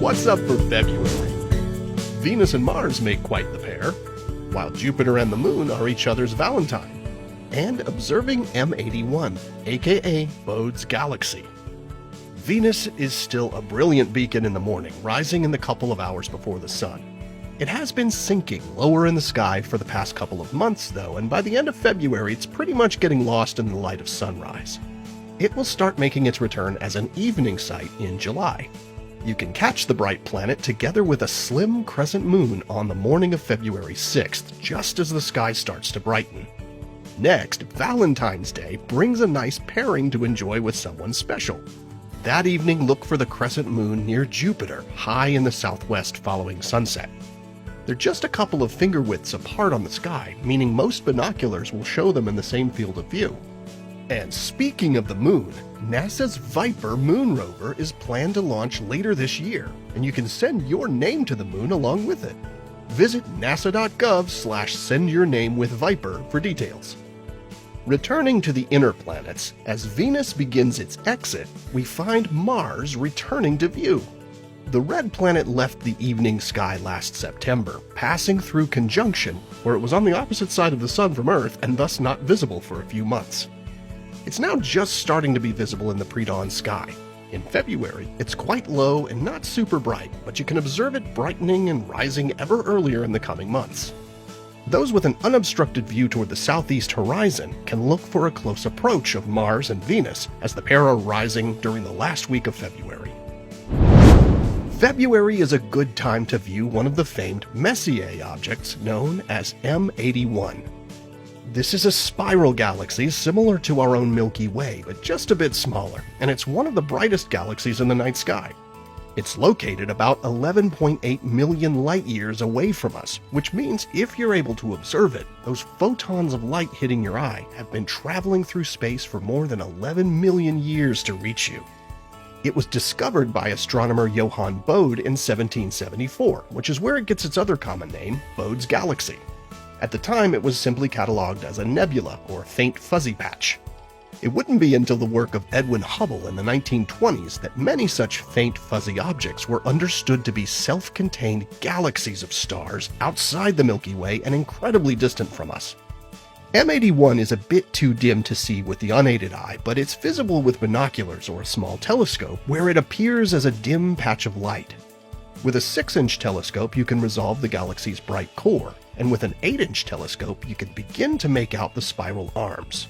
What's up for February? Venus and Mars make quite the pair, while Jupiter and the Moon are each other's Valentine, and observing M81, aka Bode's Galaxy. Venus is still a brilliant beacon in the morning, rising in the couple of hours before the Sun. It has been sinking lower in the sky for the past couple of months, though, and by the end of February it's pretty much getting lost in the light of sunrise. It will start making its return as an evening sight in July. You can catch the bright planet together with a slim crescent moon on the morning of February 6th, just as the sky starts to brighten. Next, Valentine's Day brings a nice pairing to enjoy with someone special. That evening, look for the crescent moon near Jupiter, high in the southwest following sunset. They're just a couple of finger widths apart on the sky, meaning most binoculars will show them in the same field of view. And speaking of the moon, NASA's Viper moon rover is planned to launch later this year, and you can send your name to the moon along with it. Visit nasa.gov/sendyournamewithviper for details. Returning to the inner planets, as Venus begins its exit, we find Mars returning to view. The red planet left the evening sky last September, passing through conjunction, where it was on the opposite side of the Sun from Earth and thus not visible for a few months. It's now just starting to be visible in the pre-dawn sky. In February, it's quite low and not super bright, but you can observe it brightening and rising ever earlier in the coming months. Those with an unobstructed view toward the southeast horizon can look for a close approach of Mars and Venus as the pair are rising during the last week of February. February is a good time to view one of the famed Messier objects known as M81. This is a spiral galaxy similar to our own Milky Way, but just a bit smaller, and it's one of the brightest galaxies in the night sky. It's located about 11.8 million light-years away from us, which means if you're able to observe it, those photons of light hitting your eye have been traveling through space for more than 11 million years to reach you. It was discovered by astronomer Johann Bode in 1774, which is where it gets its other common name, Bode's Galaxy. At the time, it was simply cataloged as a nebula, or faint fuzzy patch. It wouldn't be until the work of Edwin Hubble in the 1920s that many such faint fuzzy objects were understood to be self-contained galaxies of stars outside the Milky Way and incredibly distant from us. M81 is a bit too dim to see with the unaided eye, but it's visible with binoculars or a small telescope, where it appears as a dim patch of light. With a 6-inch telescope, you can resolve the galaxy's bright core, and with an 8-inch telescope, you can begin to make out the spiral arms.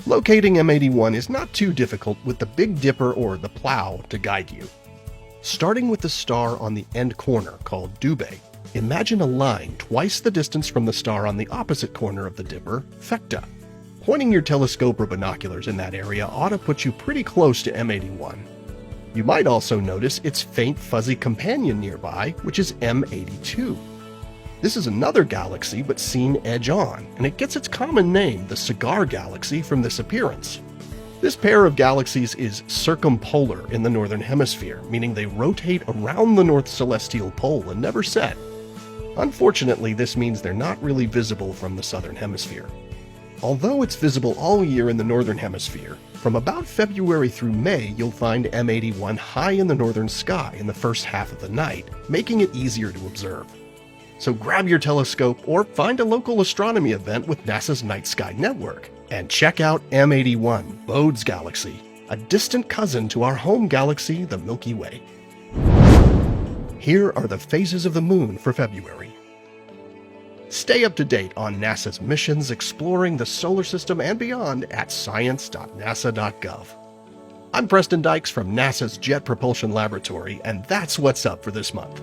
Locating M81 is not too difficult with the Big Dipper or the Plough to guide you. Starting with the star on the end corner called Dubhe, imagine a line twice the distance from the star on the opposite corner of the Dipper, Phecda. Pointing your telescope or binoculars in that area ought to put you pretty close to M81. You might also notice its faint fuzzy companion nearby, which is M82. This is another galaxy but seen edge-on, and it gets its common name, the Cigar Galaxy, from this appearance. This pair of galaxies is circumpolar in the northern hemisphere, meaning they rotate around the North Celestial Pole and never set. Unfortunately, this means they're not really visible from the southern hemisphere. Although it's visible all year in the northern hemisphere, from about February through May you'll find M81 high in the northern sky in the first half of the night, making it easier to observe. So grab your telescope or find a local astronomy event with NASA's Night Sky Network and check out M81, Bode's Galaxy, a distant cousin to our home galaxy, the Milky Way. Here are the phases of the moon for February. Stay up to date on NASA's missions exploring the solar system and beyond at science.nasa.gov. I'm Preston Dykes from NASA's Jet Propulsion Laboratory, and that's what's up for this month.